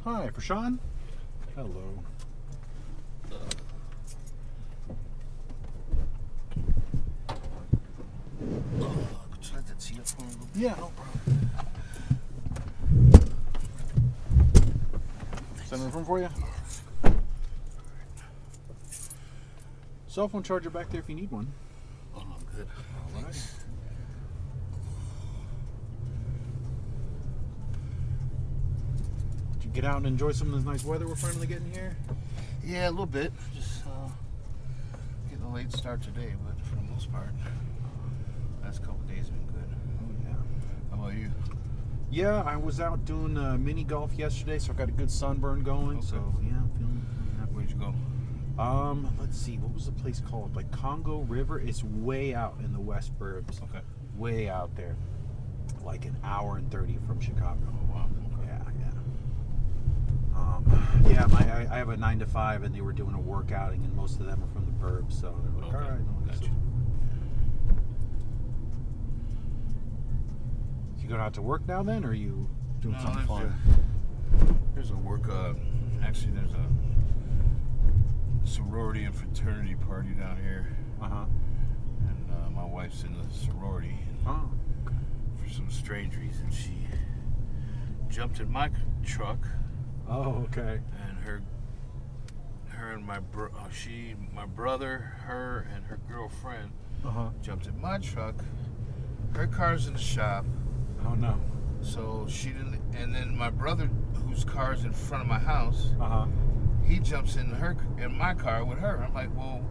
Hi, for Shawn? Hello. Try to tee up for a little bit. Yeah, no problem. Send room for you? Cell phone charger back there if you need one. Oh, I'm good. All right. Did you get out and enjoy some of this nice weather we're finally getting here? Yeah, a little bit. Just getting a late start today, but for the most part, last couple of days have been good. Oh, yeah. How about you? Yeah, I was out doing mini golf yesterday, so I got a good sunburn going. Okay. So, yeah, I'm feeling happy. Where'd you go? Let's see, what was the place called? Like Congo River. It's way out in the West Burbs. Okay. Way out there. Like an hour and 30 from Chicago. Oh, wow. Okay. Yeah. I have a 9 to 5, and they were doing a workouting, and most of them are from the burbs, so they're like, Okay. all right, no, Gotcha. You going out to work now then, or are you doing something fun? There's a work, actually there's a sorority and fraternity party down here. Uh-huh. And my wife's in the sorority. And Oh, okay. for some strange reason, she jumped in my truck. Oh, okay. And her and my brother, her and her girlfriend Uh-huh. jumped in my truck. Her car's in the shop, Oh, no. so she didn't. And then my brother, whose car's in front of my house, Uh-huh. he jumps in my car with her. I'm like, well,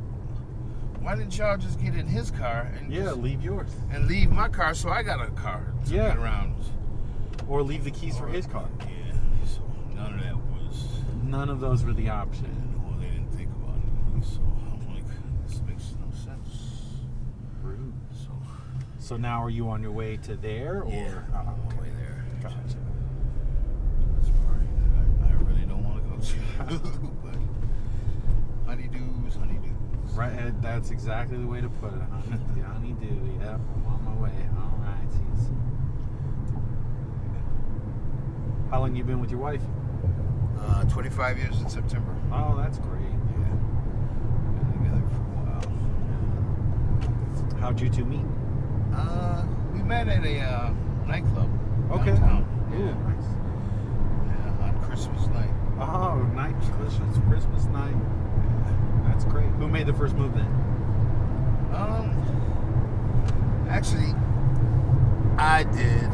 why didn't y'all just get in his car and Yeah, just- leave yours. and leave my car so I got a car to get around? Or leave the keys for his car. Yeah, so none of that was. None of those were the option. Well, they didn't think about it. So I'm like, this makes no sense. Rude. So So now are you on your way to there, or? yeah, Oh, I'm on okay. the way there. Gotcha. This party that I really don't want to go to, but honeydews. Right, that's exactly the way to put it. Honeydew, yeah. I'm on my way. All right. Geez. How long you been with your wife? 25 years in September. Oh, that's great. Yeah, been together for a while. How'd you two meet? We met at a nightclub Okay. downtown. Yeah, nice. Yeah, on Christmas night. Oh, Christmas night. That's great. Who made the first move then? Actually, I did.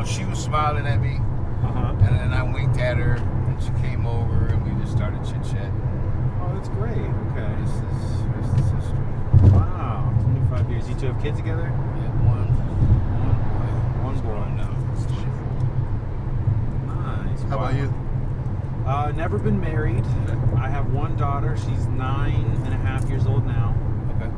She was smiling at me, Uh-huh. and then I winked at her, and she came over, and we just started chit-chatting. Oh, that's great. Okay. Rest is history. Wow. 25 years. You two have kids together? Yeah, one boy. One boy. Grown now. It's 24. Nice. How about you? Never been married. I have one daughter. She's 9.5 years old now. Okay.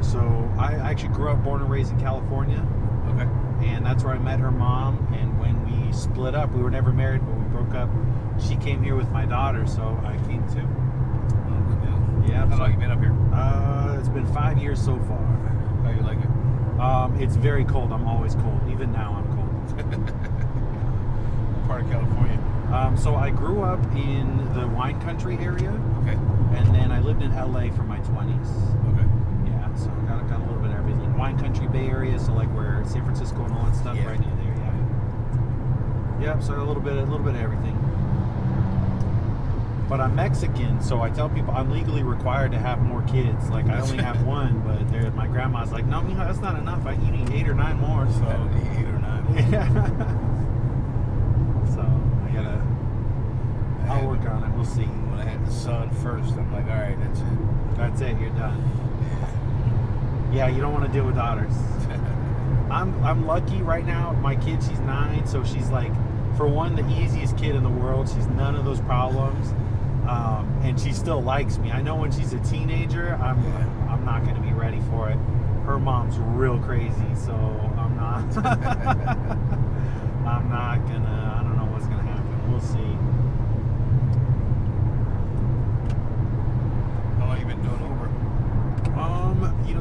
So I actually grew up, born and raised in California, Okay. and that's where I met her mom. And when we split up, we were never married, but we broke up. She came here with my daughter, so I came too. Oh, good deal. Yeah. How long you been up here? It's been 5 years so far. How you like it? It's very cold. I'm always cold. Even now, I'm cold. What part of California? So I grew up in the wine country area, Okay. and then I lived in LA for my 20s. Okay. Yeah, so I got a little bit of everything. Wine country, Bay Area, so like where San Francisco and all that stuff, Yeah. right near there. Yeah. Yep. So a little bit of everything. But I'm Mexican, so I tell people I'm legally required to have more kids. Like I only have one, but my grandma's like, no, that's not enough. You need 8 or 9 more. So 8 or 9. yeah. So I'll work on it. We'll see. When I had the son first, I'm like, all right, that's it. That's it. You're done. Yeah, you don't want to deal with daughters. I'm lucky right now. My kid, she's 9, so she's like, for one, the easiest kid in the world. She's none of those problems, and she still likes me. I know when she's a teenager, I'm not going to be ready for it. Her mom's real crazy, so I'm not. I'm not gonna. I don't know what's gonna happen. We'll see. How long you been doing Uber?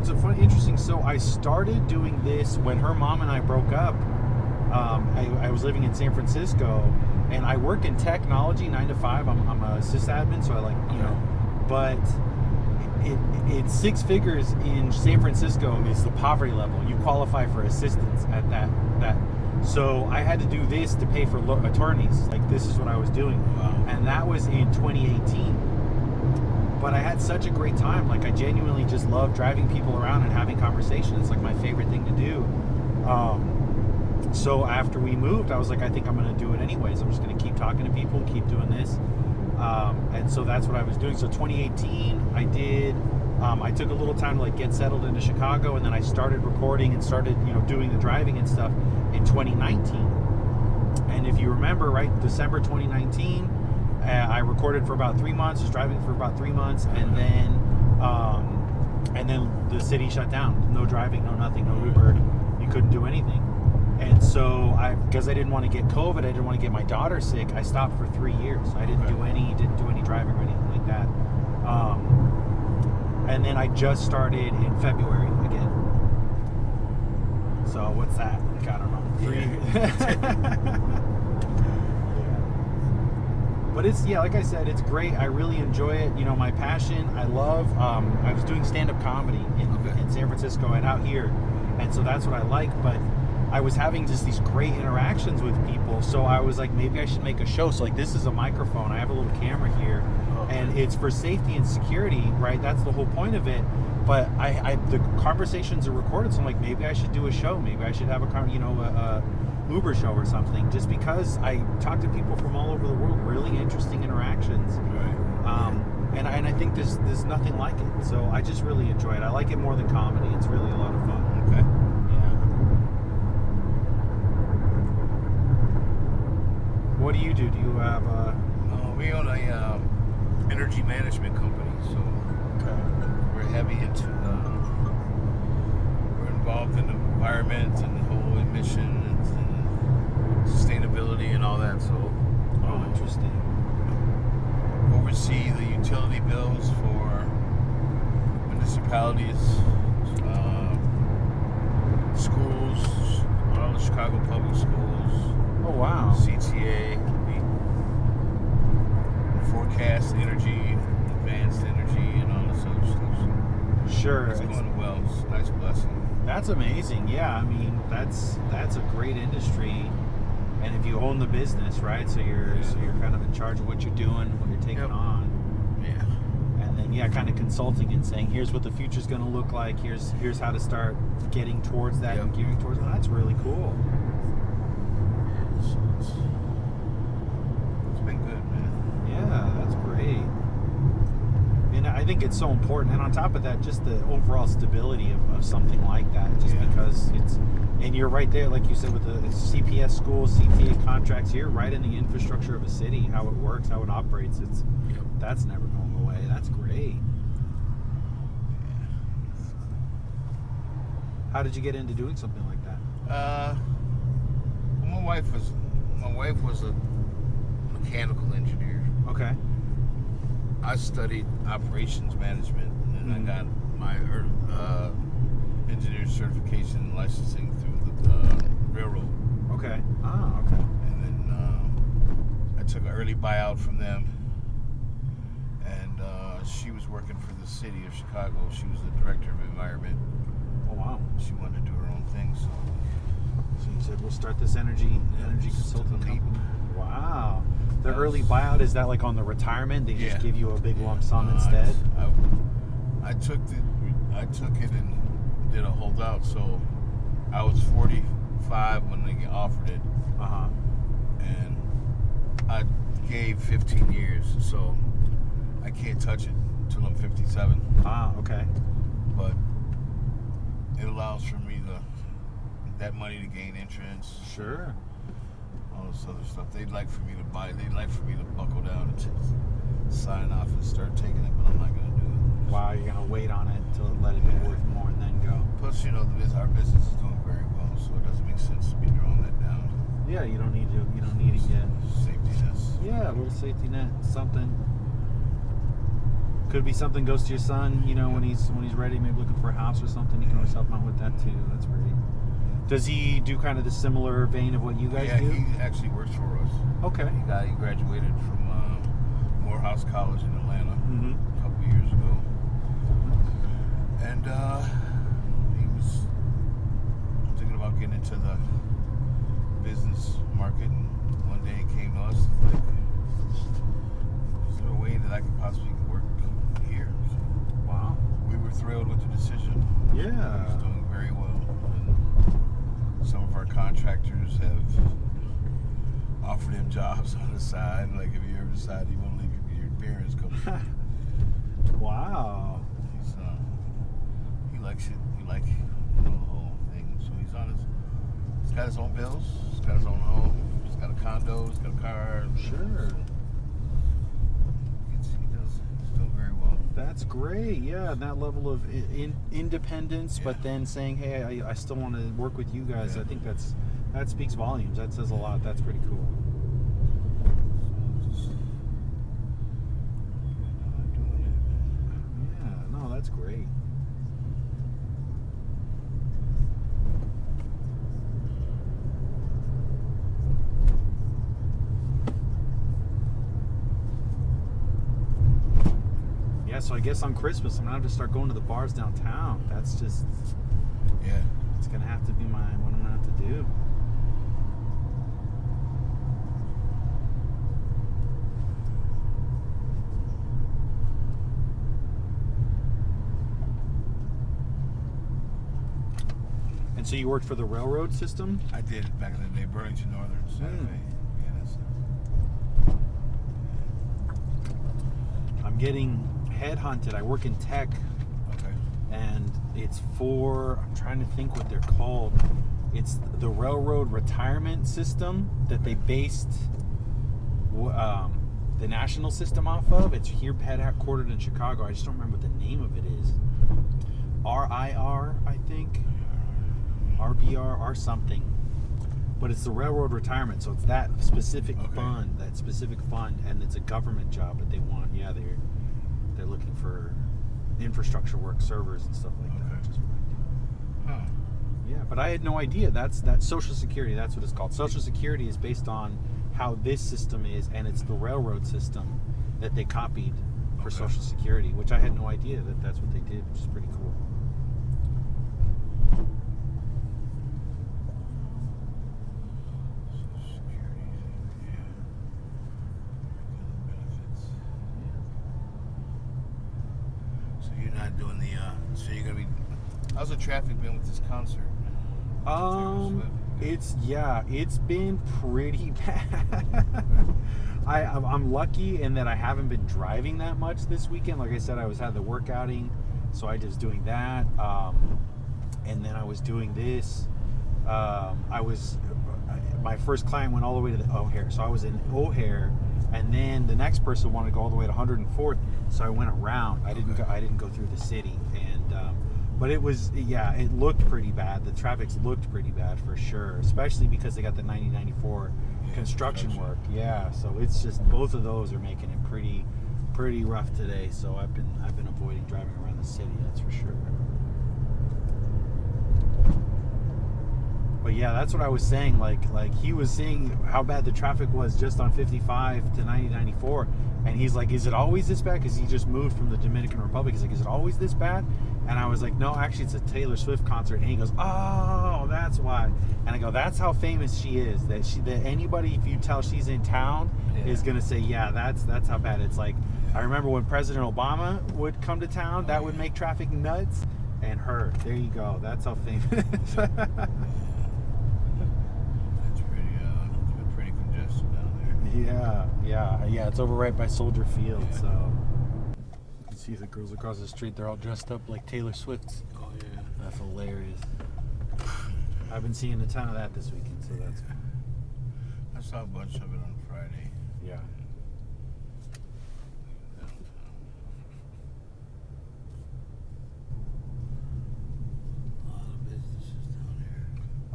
It's a funny, interesting. So I started doing this when her mom and I broke up. I was living in San Francisco, and I work in technology 9 to 5. I'm a sysadmin, so I like, you know, but it's 6 figures in San Francisco is the poverty level. You qualify for assistance at that. So I had to do this to pay for attorneys. Like, this is what I was doing. Wow. And that was in 2018. But I had such a great time. Like, I genuinely just love driving people around and having conversations. It's like my favorite thing to do. So after we moved, I was like, I think I'm going to do it anyways. I'm just going to keep talking to people, keep doing this. And so that's what I was doing. So 2018, I did. I took a little time to like get settled into Chicago, and then I started recording and started, you know, doing the driving and stuff in 2019. And if you remember, right, December 2019, I recorded for about 3 months, was driving for about 3 months, and then the city shut down. No driving, no nothing, no Uber. You couldn't do anything. And so because I didn't want to get COVID, I didn't want to get my daughter sick, I stopped for 3 years. I didn't do any driving or anything like that. And then I just started in February again. So what's that? Like, I don't know. 3 But it's, yeah, like I said, it's great. I really enjoy it. You know, my passion, I love, I was doing stand-up comedy in San Francisco and out here. And so that's what I like. But I was having just these great interactions with people. So I was like, maybe I should make a show. So like, this is a microphone. I have a little camera here. And it's for safety and security, right? That's the whole point of it. But the conversations are recorded. So I'm like, maybe I should do a show. Maybe I should have a Uber show or something, just because I talk to people from all over the world, really interesting interactions. Right. And I think there's nothing like it. So I just really enjoy it. I like it more than comedy. It's really a lot of fun. Okay. Yeah. What do you do? Do you have We own a energy management company, so we're heavy into we're involved in the environment and the whole emissions and sustainability and all that. So interesting. Oversee the utility bills for municipalities, schools, all the Chicago public schools. Oh wow. CTA. Forecast energy, advanced energy, and all this other stuff. So Sure. it's going well. It's a nice blessing. That's amazing. Yeah, I mean, that's a great industry. And if you own the business, right? So you're kind of in charge of what you're doing, what you're taking on. Yeah. And then kind of consulting and saying, here's what the future's going to look like. Here's how to start getting towards that and gearing towards it. That's really cool. So it's been good, man. Yeah, that's great. And I think it's so important. And on top of that, just the overall stability of something like that, just because and you're right there, like you said, with the CPS schools, CTA contracts, you're right in the infrastructure of a city, how it works, how it operates. That's never going away. That's great. How did you get into doing something like that? My wife was a mechanical engineer. Okay. I studied operations management, and then I got my engineer certification and licensing through the railroad. Okay. Ah, okay. And then I took an early buyout from them, and she was working for the city of Chicago. She was the director of environment. Oh wow. She wanted to do her own thing, so you said we'll start this energy consulting company. Wow. The early buyout, is that like on the retirement? They just give you a big lump sum instead? I took it and did a holdout, so I was 45 when they offered it. And I gave 15 years, so I can't touch it until I'm 57. Ah, okay. But it allows for me that money to gain insurance. Sure. All this other stuff. They'd like for me to buckle down and sign off and start taking it, but I'm not going to do it. Wow, you're going to wait on it until let it be worth more and then go. Plus, our business is doing very well, so it doesn't make sense to be drawing that down. Yeah, you don't need to get safety nets. Yeah, a little safety net, something. Could be something goes to your son, when he's ready, maybe looking for a house or something. You can always help him out with that too. That's great. Does he do kind of the similar vein of what you guys do? Yeah, he actually works for us. Okay. He graduated from Morehouse College in Atlanta Mm-hmm. a couple years ago, and he was thinking about getting into the business market. And one day he came to us and was like, "Is there a way that I could possibly work here?" So Wow. we were thrilled with the decision. Yeah. He's doing very well. And some of our contractors have offered him jobs on the side. Like, if you ever decide you want to leave your parents, come. Wow. He's, he likes it. He likes the whole thing. So he's got his own bills. He's got his own home. He's got a condo. He's got a car. Sure. So he's doing very well. That's great. Yeah, and that level of independence, Yeah. but then saying, "Hey, I still want to work with you guys." Yeah. I think that speaks volumes. That says a lot. That's pretty cool. Yeah. No, that's great. Yeah, so I guess on Christmas I'm gonna have to start going to the bars downtown. That's just, Yeah. it's gonna have to be what I'm gonna have to do. And so you worked for the railroad system? I did back in the day, Burlington Northern, Santa Fe. Yeah, that's I'm getting headhunted. I work in tech, okay. and it's for, I'm trying to think what they're called. It's the railroad retirement system that they based the national system off of. It's here headquartered in Chicago. I just don't remember what the name of it is. RIR, I think. RBR or something. But it's the railroad retirement, so it's that specific fund, and it's a government job, but they want, they're looking for infrastructure work, servers and stuff like that, which is what I do. Huh. Yeah, but I had no idea. That's Social Security. That's what it's called. Social Security is based on how this system is, and it's the railroad system that they copied for Social Security, which I had no idea that that's what they did, which is pretty cool. Social Security, yeah. Benefits. So you're not doing the, so you're gonna be, how's the traffic been with this concert? It's been pretty bad. I'm lucky in that I haven't been driving that much this weekend. Like I said, I had the workouting, so I just doing that, and then I was doing this. My first client went all the way to the O'Hare, so I was in O'Hare, and then the next person wanted to go all the way to 104th, so I went around. I didn't go through the city, and but it looked pretty bad. The traffic's looked pretty bad for sure, especially because they got the 90-94 construction work. Yeah, so it's just both of those are making it pretty rough today. So I've been avoiding driving around the city. That's for sure. But yeah, that's what I was saying. Like he was seeing how bad the traffic was just on 55 to 90-94, and he's like, "Is it always this bad?" Because he just moved from the Dominican Republic. He's like, "Is it always this bad?" And I was like, "No, actually, it's a Taylor Swift concert." And he goes, "Oh, that's why." And I go, "That's how famous she is. That anybody, if you tell she's in town, is gonna say, yeah, that's how bad." It's like, I remember when President Obama would come to town, that would make traffic nuts. And her, there you go. That's how famous. It's been pretty congested down there. Yeah. It's over right by Soldier Field, so you can see the girls across the street. They're all dressed up like Taylor Swift's. Oh yeah. That's hilarious. I've been seeing a ton of that this weekend, so that's good. I saw a bunch of it on Friday. Yeah. A lot of businesses down here.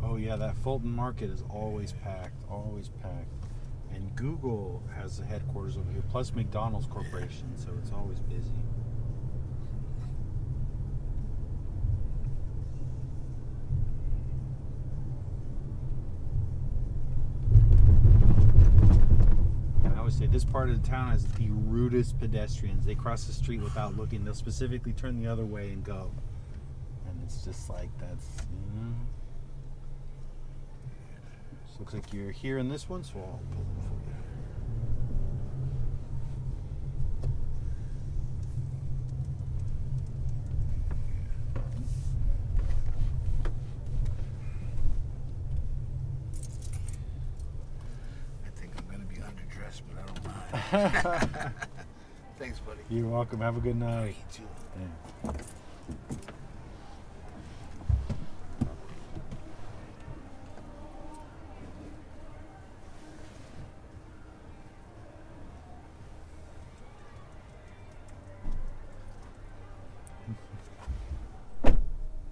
Oh yeah, that Fulton Market is always packed, and Google has the headquarters over here, plus McDonald's Corporation, so it's always busy. way. This part of the town has the rudest pedestrians. They cross the street without looking. They'll specifically turn the other way and go. And it's just like, that's, So looks like you're here in this one, so I'll pull it for you. But I don't mind. Thanks, buddy. You're welcome. Have a good night. You too. Yeah.